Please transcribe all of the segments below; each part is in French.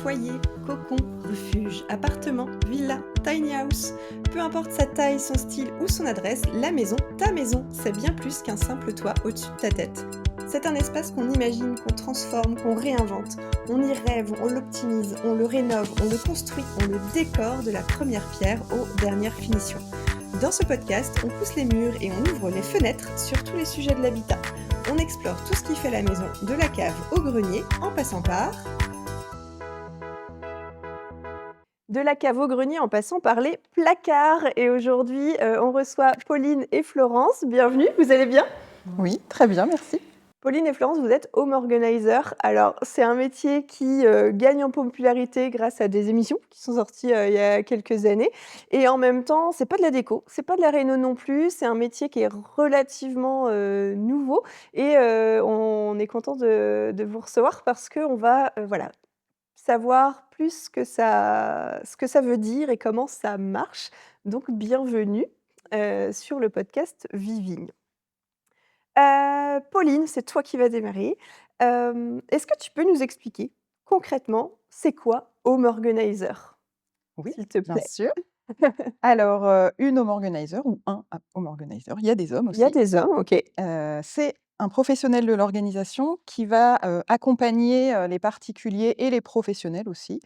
Foyer, cocon, refuge, appartement, villa, tiny house. Peu importe sa taille, son style ou son adresse, la maison, ta maison, c'est bien plus qu'un simple toit au-dessus de ta tête. C'est un espace qu'on imagine, qu'on transforme, qu'on réinvente. On y rêve, on l'optimise, on le rénove, on le construit, on le décore de la première pierre aux dernières finitions. Dans ce podcast, on pousse les murs et on ouvre les fenêtres sur tous les sujets de l'habitat. On explore tout ce qui fait la maison, de la cave au grenier, en passant par... De la cave au grenier en passant par les placards. Et aujourd'hui, on reçoit Pauline et Florence. Bienvenue, vous allez bien? Oui, très bien, merci. Pauline et Florence, vous êtes home organizer. Alors, c'est un métier qui gagne en popularité grâce à des émissions qui sont sorties il y a quelques années. Et en même temps, c'est pas de la déco, c'est pas de la réno non plus. C'est un métier qui est relativement nouveau. Et on est content de vous recevoir parce qu'on va voilà, savoir plus ce que ça veut dire et comment ça marche. Donc bienvenue, sur le podcast Viving. Pauline, c'est toi qui vas démarrer. Est-ce que tu peux nous expliquer concrètement, c'est quoi Home Organizer? Oui, S'il te bien plaît. sûr. Alors, une home organizer ou un home organizer, il y a des hommes Il y a aussi, des hommes, OK. c'est un professionnel de l'organisation qui va, accompagner, les particuliers et les professionnels aussi,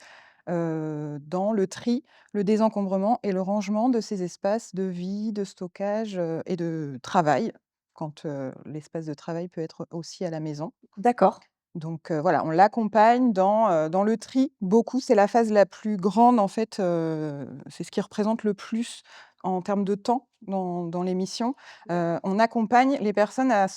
dans le tri, le désencombrement et le rangement de ces espaces de vie, de stockage, et de travail, quand, l'espace de travail peut être aussi à la maison. D'accord. Donc voilà, on l'accompagne dans le tri. Beaucoup, c'est la phase la plus grande en fait, c'est ce qui représente le plus en termes de temps dans l'émission. On accompagne les personnes à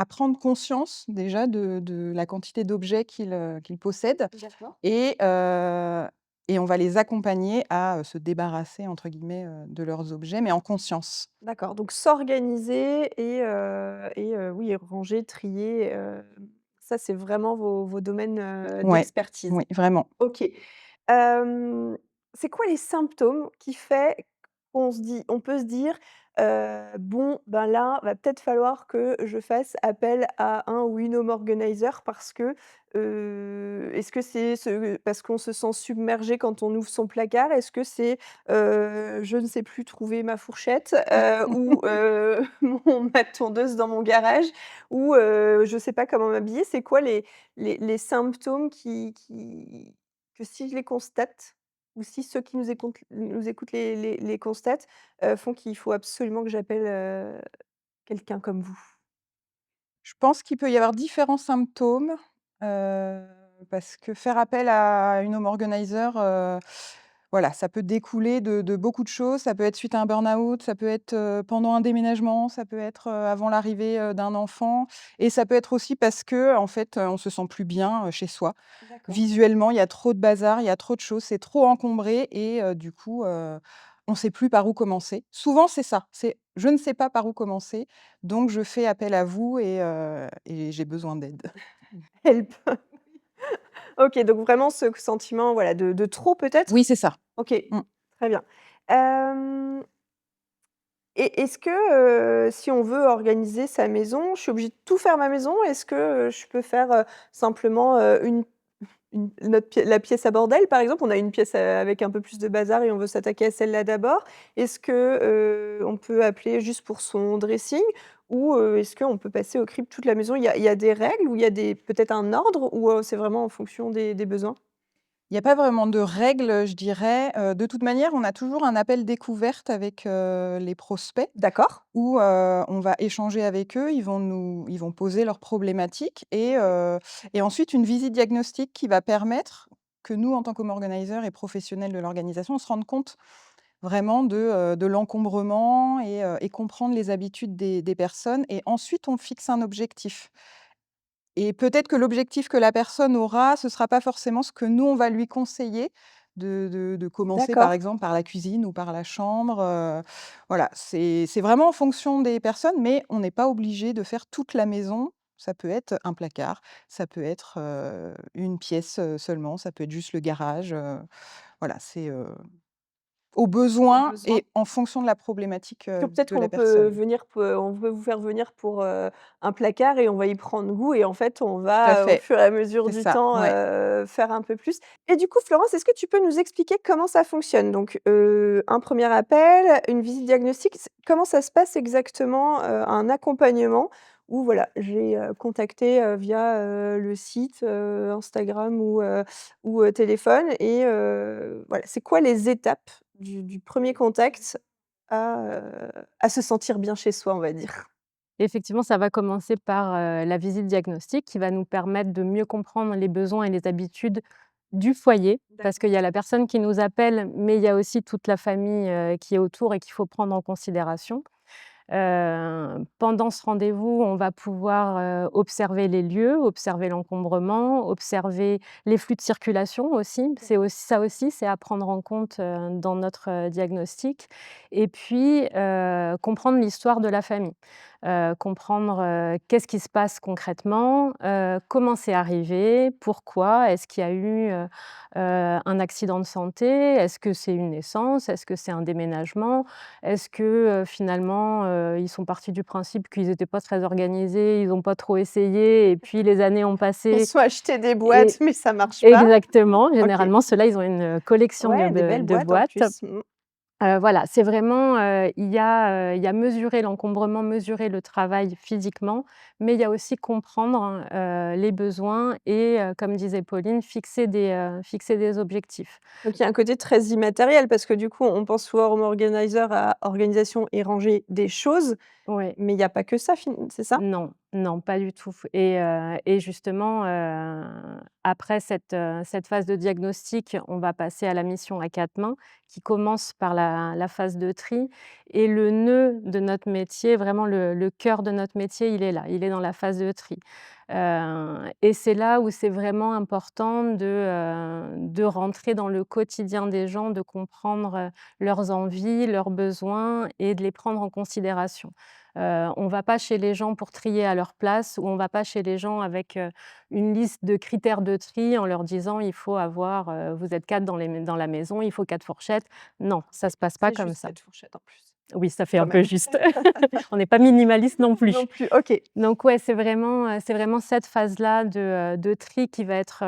prendre conscience déjà de la quantité d'objets qu'ils possèdent D'accord. et on va les accompagner à, «se débarrasser» entre guillemets, de leurs objets, mais en conscience. D'accord, donc s'organiser et oui, ranger, trier, ça c'est vraiment vos domaines, Ouais, d'expertise. oui, vraiment. OK. Hem, c'est quoi les symptômes qui fait on peut se dire, «Bon, ben, là, va peut-être falloir que je fasse appel à un ou une home organizer» parce que, est-ce que c'est parce qu'on se sent submergé quand on ouvre son placard? Est-ce que c'est, «Je ne sais plus trouver ma fourchette», ou, mon ma tondeuse dans mon garage ou, je ne sais pas comment m'habiller? C'est quoi les symptômes que si je les constate ou si ceux qui nous écoutent les constatent, font qu'il faut absolument que j'appelle, quelqu'un comme vous. Je pense qu'il peut y avoir différents symptômes, heu, parce que faire appel à une home organizer, voilà, ça peut découler de beaucoup de choses. Ça peut être suite à un burn-out, ça peut être, pendant un déménagement, ça peut être, avant l'arrivée, d'un enfant et ça peut être aussi parce qu'en fait, on se sent plus bien, chez soi. D'accord. Visuellement, il y a trop de bazar, il y a trop de choses, c'est trop encombré et du coup, on ne sait plus par où commencer. Souvent, c'est ça, c'est: «Je ne sais pas par où commencer, donc je fais appel à vous et j'ai besoin d'aide». Help. OK, donc vraiment ce sentiment, voilà, de trop peut-être? Oui, c'est ça. OK, Mmh. très bien. Hem Et est-ce que, si on veut organiser sa maison, je suis obligée de tout faire ma maison? Est-ce que, je peux faire, simplement, la pièce à bordel, par exemple? On a une pièce, avec un peu plus de bazar et on veut s'attaquer à celle-là d'abord. Est-ce que, on peut appeler juste pour son dressing? Ou, est-ce qu'on peut passer au crible toute la maison? Il y a des règles ou il y a peut-être un ordre ou, c'est vraiment en fonction des besoins? Il y a pas vraiment de règles, je dirais. De toute manière, on a toujours un appel découverte avec, les prospects D'accord. où, on va échanger avec eux. Ils vont poser leurs problématiques et ensuite une visite diagnostique qui va permettre que nous, en tant qu'home organizer et professionnels de l'organisation, on se rende compte vraiment de l'encombrement et comprendre les habitudes des personnes et ensuite on fixe un objectif. Et peut-être que l'objectif que la personne aura, ce sera pas forcément ce que nous, on va lui conseiller de commencer, par D'accord. exemple, par la cuisine ou par la chambre, voilà, c'est vraiment en fonction des personnes, mais on n'est pas obligé de faire toute la maison. Ça peut être un placard, ça peut être, une pièce, seulement, ça peut être juste le garage, voilà, Au aux besoin besoins? et en fonction de la problématique, Que peut-être de la qu'on peut personne. venir on peut vous faire venir pour, un placard et on va y prendre goût et en fait, on Tout à va, au fait, fur et à mesure c'est du ça, temps, ouais. faire un peu plus. Et du coup, Florence, est-ce que tu peux nous expliquer comment ça fonctionne? Donc, un premier appel, une visite diagnostique, comment ça se passe exactement, un accompagnement où voilà, j'ai, contacté, via, le site, Instagram ou téléphone et voilà, c'est quoi les étapes du 1er contact à se sentir bien chez soi, on va dire. Effectivement, ça va commencer par, la visite diagnostique qui va nous permettre de mieux comprendre les besoins et les habitudes du foyer. Parce D'accord. qu'il y a la personne qui nous appelle, mais il y a aussi toute la famille, qui est autour et qu'il faut prendre en considération. Pendant ce rendez-vous, on va pouvoir, observer les lieux, observer l'encombrement, observer les flux de circulation aussi. C'est D'accord. aussi ça aussi, c'est à prendre en compte, dans notre, diagnostic et puis, comprendre l'histoire de la famille. Comprendre, qu'est-ce qui se passe concrètement, comment c'est arrivé, pourquoi, est-ce qu'il y a eu, un accident de santé? Est-ce que c'est une naissance? Est-ce que c'est un déménagement? Est-ce que, finalement, ils sont partis du principe qu'ils étaient pas très organisés, ils ont pas trop essayé et puis les années ont Ils passé se sont achetés des boîtes, et mais ça marche pas. exactement, OK. généralement ceux-là, ils ont une collection Ouais, des belles de boîtes en boîtes. plus. Voilà, c'est vraiment, il y a mesurer l'encombrement, mesurer le travail physiquement, mais il y a aussi comprendre, les besoins et comme disait Pauline, fixer des objectifs. Donc il y a un côté très immatériel parce que du coup, on pense souvent home organizer à organisation et ranger des choses, Ouais. mais il y a pas que ça c'est ça? Non, non, pas du tout et justement, après cette phase de diagnostic, on va passer à la mission à 4 mains qui commence par la phase de tri et le nœud de notre métier, vraiment le cœur de notre métier, il est là, il est dans la phase de tri. Et c'est là où c'est vraiment important de rentrer dans le quotidien des gens, de comprendre, leurs envies, leurs besoins et de les prendre en considération. On va pas chez les gens pour trier à leur place ou on va pas chez les gens avec, une liste de critères de tri en leur disant: «Il faut avoir, vous êtes 4 dans la maison, il faut 4 fourchettes». Non, ça se passe pas C'est comme juste ça. 4 fourchettes en plus, Oui, ça fait quand un peu même. juste. On n'est pas minimaliste non plus. Non plus, OK. Donc ouais, c'est vraiment cette phase-là de tri qui va être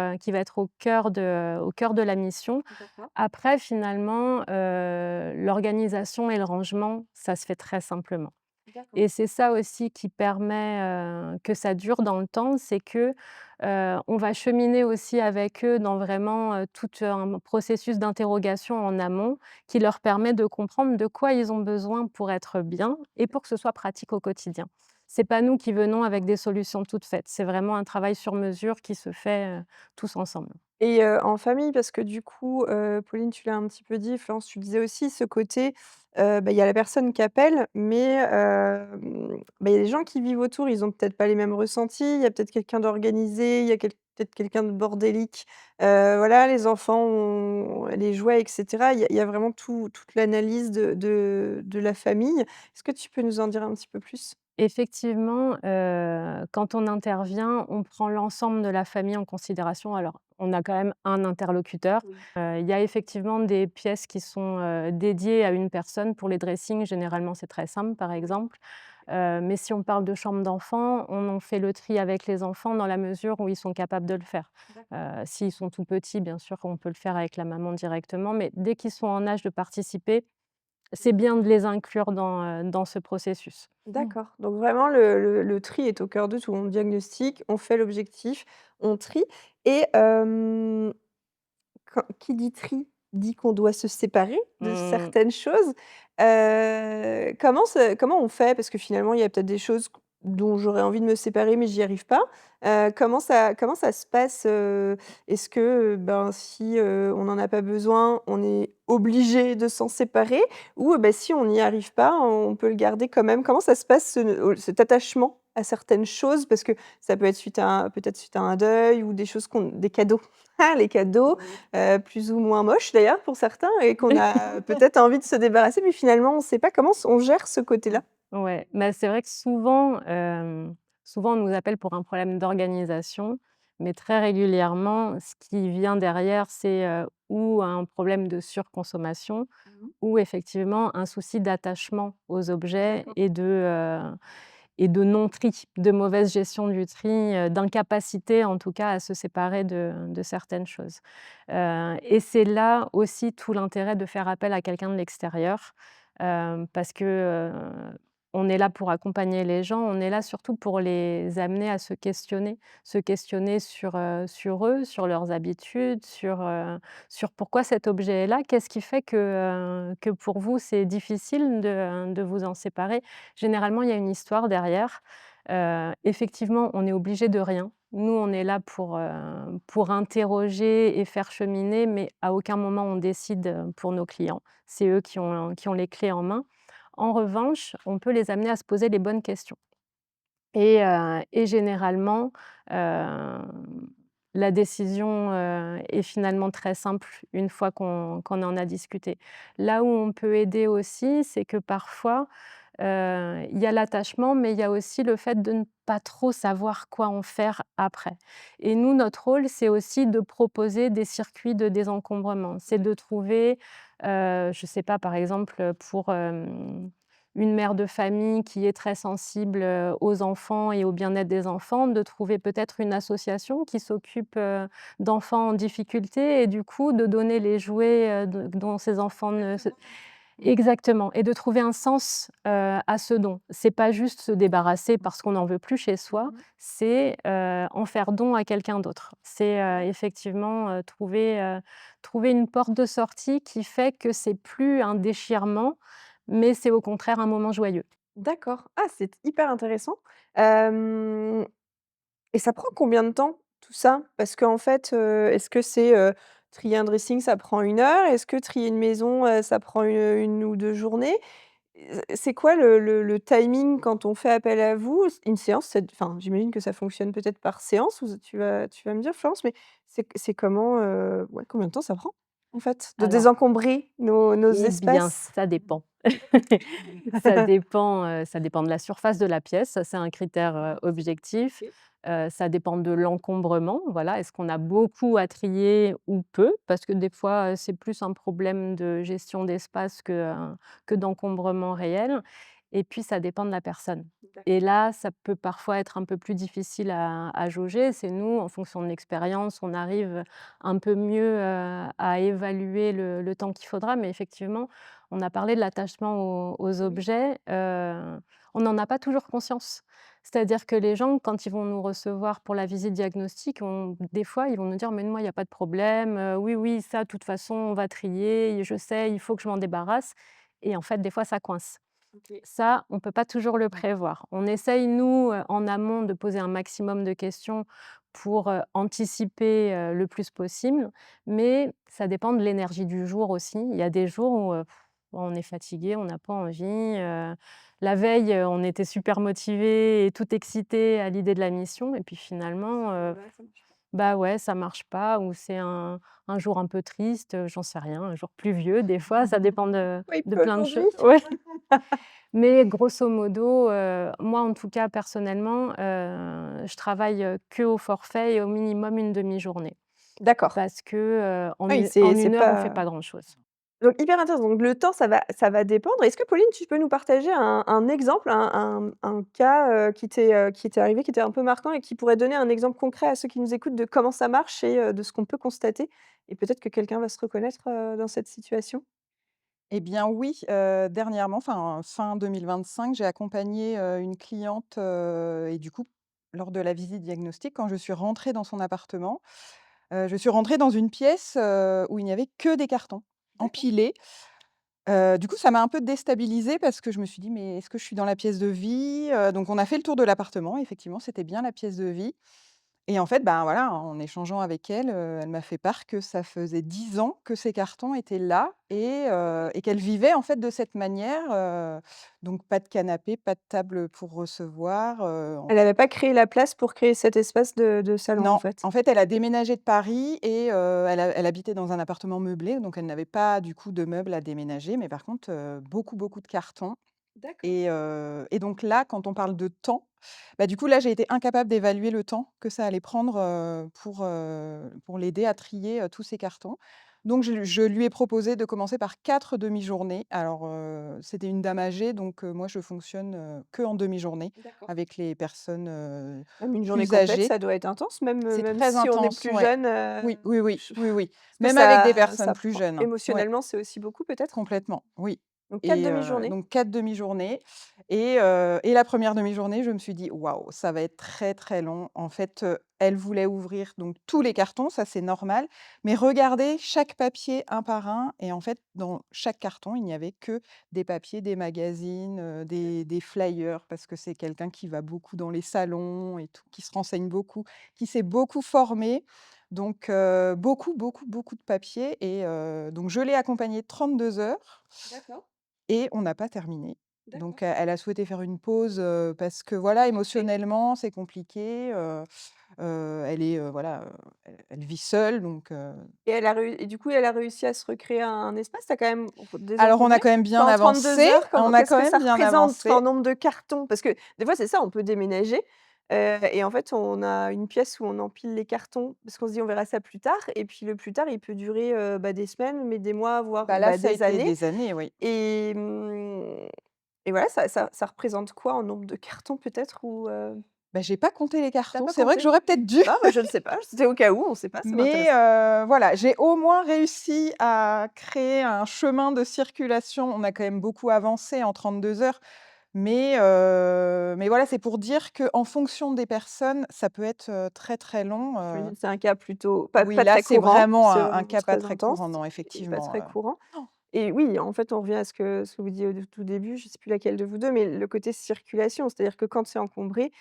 au cœur de la mission. D'accord. Après finalement, l'organisation et le rangement, ça se fait très simplement. D'accord. Et c'est ça aussi qui permet, que ça dure dans le temps, c'est que, on va cheminer aussi avec eux dans vraiment, tout un processus d'interrogation en amont qui leur permet de comprendre de quoi ils ont besoin pour être bien et pour que ce soit pratique au quotidien. C'est pas nous qui venons avec des solutions toutes faites, c'est vraiment un travail sur mesure qui se fait, tous ensemble. Et en famille, parce que du coup, Pauline, tu l'as un petit peu dit, Florence, tu le disais aussi, ce côté, il y a la personne qui appelle, mais il y a des gens qui vivent autour, ils ont peut-être pas les mêmes ressentis. Il y a peut-être quelqu'un d'organisé, il y a peut-être quelqu'un de bordélique. Voilà, les enfants ont les jouets et cetera. Il y a vraiment toute l'analyse de la famille. Est-ce que tu peux nous en dire un petit peu plus? Effectivement, quand on intervient, on prend l'ensemble de la famille en considération. Alors, on a quand même un interlocuteur. Oui. Il y a effectivement des pièces qui sont, dédiées à une personne. Pour les dressings, généralement, c'est très simple, par exemple. Mais si on parle de chambre d'enfants, on en fait le tri avec les enfants dans la mesure où ils sont capables de le faire. D'accord. S'ils sont tout petits, bien sûr, on peut le faire avec la maman directement, mais dès qu'ils sont en âge de participer, c'est bien de les inclure dans ce processus. D'accord, donc vraiment le tri est au cœur de tout. On diagnostique, on fait l'objectif, on trie et quand qui dit tri, dit qu'on doit se séparer de Mmh. certaines choses. Comment on fait? Parce que finalement, il y a peut-être des choses dont j'aurais envie de me séparer, mais j'y arrive pas. Comment ça se passe? Est-ce que, ben, si, on n'en a pas besoin, on est obligé de s'en séparer? Ou, si on n'y arrive pas, on peut le garder quand même? Comment ça se passe cet attachement à certaines choses? Parce que ça peut être peut-être suite à un deuil ou des cadeaux. Ah, les cadeaux, plus ou moins moches d'ailleurs pour certains et qu'on a peut-être envie de se débarrasser, mais finalement on ne sait pas comment on gère ce côté-là. Ouais, bah, c'est vrai que souvent, souvent on nous appelle pour un problème d'organisation, mais très régulièrement, ce qui vient derrière, c'est, ou un problème de surconsommation Mmh. ou effectivement un souci d'attachement aux objets D'accord. et de non-tri, de mauvaise gestion du tri, d'incapacité en tout cas à se séparer de certaines choses. Et c'est là aussi tout l'intérêt de faire appel à quelqu'un de l'extérieur, parce que, on est là pour accompagner les gens, on est là surtout pour les amener à se questionner sur eux, sur leurs habitudes, sur pourquoi cet objet est là. Qu'est-ce qui fait que pour vous c'est difficile de vous en séparer? Généralement, il y a une histoire derrière. Effectivement, on est obligé de rien. Nous, on est là pour interroger et faire cheminer, mais à aucun moment on décide, pour nos clients. C'est eux qui ont les clés en main. En revanche, on peut les amener à se poser les bonnes questions et généralement, la décision, est finalement très simple une fois qu'on en a discuté. Là où on peut aider aussi, c'est que parfois, il y a l'attachement, mais il y a aussi le fait de ne pas trop savoir quoi en faire après. Et nous, notre rôle, c'est aussi de proposer des circuits de désencombrement. C'est de trouver, je ne sais pas, par exemple, pour, une mère de famille qui est très sensible, aux enfants et au bien-être des enfants, de trouver peut-être une association qui s'occupe, d'enfants en difficulté et du coup de donner les jouets, dont ces enfants ne se Exactement. Mmh. exactement et de trouver un sens, à ce don. C'est pas juste se débarrasser parce qu'on n'en veut plus chez soi, Mmh. c'est, en faire don à quelqu'un d'autre. C'est, effectivement, trouver une porte de sortie qui fait que c'est plus un déchirement, mais c'est au contraire un moment joyeux. D'accord. Ah, c'est hyper intéressant. Hem Et ça prend combien de temps tout ça? Parce qu'en fait, est-ce que c'est, trier un dressing, ça prend 1 heure? Est-ce que trier une maison, ça prend une ou 2 journées? C'est quoi le timing quand on fait appel à vous? Une séance, enfin, j'imagine que ça fonctionne peut-être par séance, ou tu vas me dire, Florence, mais c'est comment, ouais, combien de temps ça prend, en fait, de Alors désencombrer nos eh bien, espaces? ça dépend. Ça dépend de la surface de la pièce, ça c'est un critère, objectif. OK. Ça dépend de l'encombrement, voilà. Est-ce qu'on a beaucoup à trier ou peu? Parce que des fois, c'est plus un problème de gestion d'espace que d'encombrement réel et puis ça dépend de la personne et D'accord. là, ça peut parfois être un peu plus difficile à jauger. C'est nous, en fonction de l'expérience, on arrive un peu mieux, à évaluer le temps qu'il faudra mais effectivement, on a parlé de l'attachement aux Oui. objets, on n'en a pas toujours conscience. C'est-à-dire que les gens, quand ils vont nous recevoir pour la visite diagnostique, des fois, ils vont nous dire: «Mais moi, il y a pas de problème, oui, oui, ça, de toute façon, on va trier, je sais, il faut que je m'en débarrasse» et en fait, des fois, ça coince. OK. Ça, on peut pas toujours le prévoir. On essaye, nous, en amont, de poser un maximum de questions pour, anticiper, le plus possible, mais ça dépend de l'énergie du jour aussi. Il y a des jours où, on est fatigué, on n'a pas envie, la veille, on était super motivés et tout excités à l'idée de la mission et puis finalement, Bah, ça marche pas. bah, ouais, ça marche pas ou c'est un jour un peu triste, j'en sais rien, un jour pluvieux des fois, ça dépend Ouais, il de pleut plein de choses. aujourd'hui. Ouais. Mais grosso modo, moi en tout cas personnellement, je travaille, qu'au forfait et au minimum une demi-journée. D'accord. Parce que, Oui, en c'est 1 heure on fait pas pas grand-chose. donc hyper intéressant. Donc le temps, ça va dépendre. Est-ce que Pauline, tu peux nous partager un exemple, un cas, qui t'est arrivé, qui était un peu marquant et qui pourrait donner un exemple concret à ceux qui nous écoutent de comment ça marche et de ce qu'on peut constater? Et peut-être que quelqu'un va se reconnaître, dans cette situation? Eh bien oui, dernièrement, enfin fin 2025, j'ai accompagné, une cliente, et du coup, lors de la visite diagnostic, quand je suis rentrée dans son appartement, je suis rentrée dans une pièce, où il n'y avait que des cartons D'accord. empilés. Du coup, ça m'a un peu déstabilisée parce que je me suis dit: «Mais est-ce que je suis dans la pièce de vie?» Donc on a fait le tour de l'appartement. Effectivement, c'était bien la pièce de vie et en fait, ben, voilà, en échangeant avec elle, elle m'a fait part que ça faisait 10 ans que ces cartons étaient là et qu'elle vivait, en fait, de cette manière, donc pas de canapé, pas de table pour recevoir, en Elle fait avait pas créé la place pour créer cet espace de salon, en non, fait? en fait, elle a déménagé de Paris et elle habitait dans un appartement meublé, donc elle n'avait pas, du coup, de meubles à déménager, mais par contre, beaucoup, beaucoup de cartons D'accord. Et donc là, quand on parle de temps, bah, du coup, là, j'ai été incapable d'évaluer le temps que ça allait prendre, pour l'aider à trier, tous ces cartons. Donc je lui ai proposé de commencer par 4 demi-journées. Alors, c'était une dame âgée, donc moi, je fonctionne, qu'en demi-journée D'accord. avec les personnes, Même une journée plus complète, âgées. ça doit être intense, même, C'est même très si on est intense, plus ouais. jeune, Oui, oui, oui, je oui, oui. parce que Même avec des personnes ça plus prend jeunes, hein. Ouais. émotionnellement, c'est aussi beaucoup peut-être? Complètement, oui. Donc 4 Et demi-journées? donc 4 demi-journées et la première demi-journée, je me suis dit: «Waouh, ça va être très, très long». En fait, elle voulait ouvrir donc tous les cartons, ça c'est normal, mais regarder chaque papier un par un et en fait, dans chaque carton, il n'y avait que des papiers, des magazines, des flyers parce que c'est quelqu'un qui va beaucoup dans les salons et tout, qui se renseigne beaucoup, qui s'est beaucoup formé. Donc beaucoup, beaucoup, beaucoup de papiers et donc je l'ai accompagnée 32 heures D'accord, et on n'a pas terminé. d'accord. Donc elle a souhaité faire une pause, parce que voilà, Tout à fait. émotionnellement, c'est compliqué, elle est, voilà, elle vit seule donc Et elle a réu et du coup, elle a réussi à se recréer un espace? Tu as quand même alors on a désencombré? quand même bien Enfin, en 32 avancé, heures, on a qu'est-ce quand que même ça bien représente, enfin, en avancé. nombre de cartons? Parce que des fois, c'est ça, on peut déménager, et en fait, on a une pièce où on empile les cartons parce qu'on se dit: «On verra ça plus tard» et puis le plus tard, il peut durer, bah, des semaines, mais des mois, voire, Bah là, bah, ça a des été années des années, oui. et et voilà, ça représente quoi en nombre de cartons peut-être ou Bah, j'ai pas compté les tu cartons, pas c'est vrai que compté? j'aurais peut-être dû. Non, mais je ne sais pas, c'était au cas où, on sait pas, ça Mais m'intéresse. voilà, j'ai au moins réussi à créer un chemin de circulation. On a quand même beaucoup avancé en 32 heures, mais voilà, c'est pour dire qu'en fonction des personnes, ça peut être, très, très long, J'imagine que c'est un cas plutôt oui, pas là, très c'est courant, vraiment c'est un vraiment cas pas très très intense courant, non, et pas effectivement, très courant et oui, en fait, on revient à ce que vous disiez au tout début, je ne sais plus laquelle de vous 2, mais le côté circulation. C'est-à-dire que quand c'est encombré,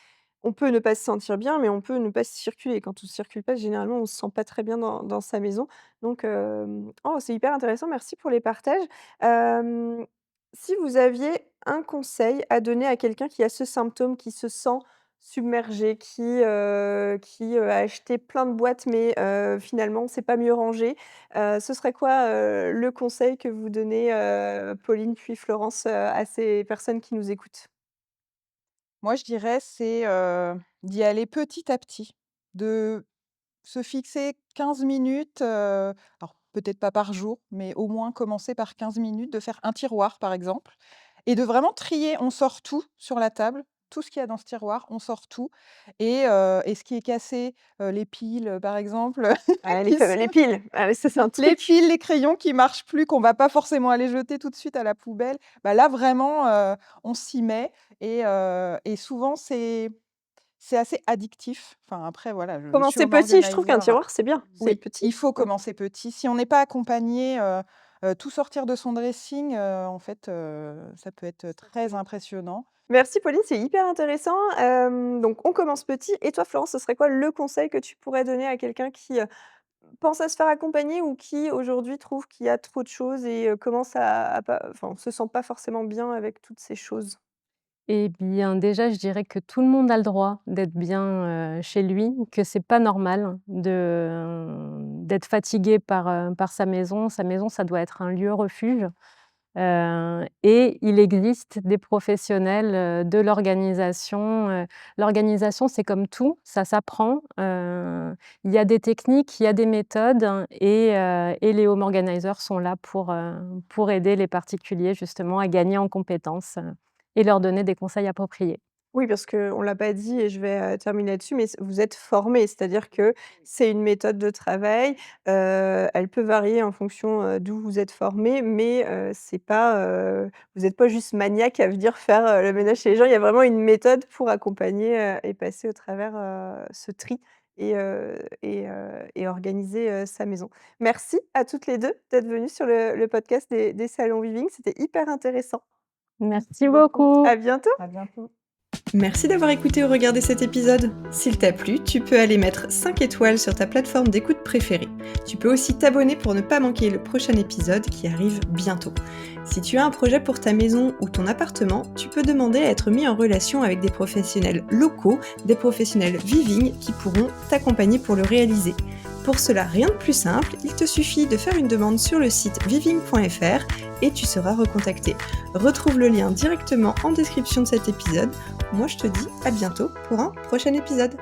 on peut ne pas se sentir bien, mais on peut ne pas circuler. Quand on ne circule pas, généralement, on ne se sent pas très bien dans sa maison. Donc, oh, c'est hyper intéressant, merci pour les partages. Hem, Si vous aviez un conseil à donner à quelqu'un qui a ce symptôme, qui se sent submergé, qui a acheté plein de boîtes, mais finalement, c'est pas mieux rangé, ce serait quoi, le conseil que vous donnez, Pauline puis Florence, à ces personnes qui nous écoutent? moi, je dirais, c'est, d'y aller petit à petit, de se fixer 15 minutes, alors peut-être pas par jour, mais au moins commencer par 15 minutes, de faire un tiroir, par exemple et de vraiment trier. On sort tout sur la table, tout ce qu'il y a dans ce tiroir, on sort tout et ce qui est cassé, les piles, par exemple, Ah, qui les sont piles, ah oui, ça, c'est un les truc. piles, les crayons qui marchent plus, qu'on va pas forcément aller jeter tout de suite à la poubelle, bah, là vraiment, on s'y met et souvent c'est assez addictif. Enfin après voilà, je suis Commencer home petit, je trouve qu'un organizer. tiroir, c'est bien, c'est Oui, petit. il faut OK. commencer petit. Si on n'est pas accompagné, tout sortir de son dressing, en fait, ça peut être très impressionnant. Merci Pauline, c'est hyper intéressant. Donc on commence petit et toi Florence, ce serait quoi le conseil que tu pourrais donner à quelqu'un qui, pense à se faire accompagner ou qui aujourd'hui trouve qu'il y a trop de choses et commence à pas enfin, se sent pas forcément bien avec toutes ces choses? Eh bien, déjà, je dirais que tout le monde a le droit d'être bien, chez lui, que c'est pas normal d'être fatigué par sa maison. Sa maison, ça doit être un lieu refuge, et il existe des professionnels, de l'organisation, l'organisation, c'est comme tout, ça s'apprend, il y a des techniques, il y a des méthodes et les home organizers sont là pour aider les particuliers justement à gagner en compétences, et leur donner des conseils appropriés. Oui, parce qu'on l'a pas dit et je vais, terminer là-dessus, mais vous êtes formés, c'est-à-dire que c'est une méthode de travail, elle peut varier en fonction, d'où vous êtes formés, mais c'est pas, vous êtes pas juste maniaque à venir faire, le ménage chez les gens. Il y a vraiment une méthode pour accompagner, et passer au travers, ce tri et organiser, sa maison. Merci à toutes les 2 d'être venues sur le podcast des salons Viving, c'était hyper intéressant. Merci Merci beaucoup. beaucoup. À bientôt. À bientôt. Merci d'avoir écouté ou regardé cet épisode. S'il t'a plu, tu peux aller mettre 5 étoiles sur ta plateforme d'écoute préférée. Tu peux aussi t'abonner pour ne pas manquer le prochain épisode qui arrive bientôt. Si tu as un projet pour ta maison ou ton appartement, tu peux demander à être mis en relation avec des professionnels locaux, des professionnels Viving qui pourront t'accompagner pour le réaliser. Pour cela, rien de plus simple, il te suffit de faire une demande sur le site viving.fr et tu seras recontacté. Retrouve le lien directement en description de cet épisode. Moi, je te dis à bientôt pour un prochain épisode.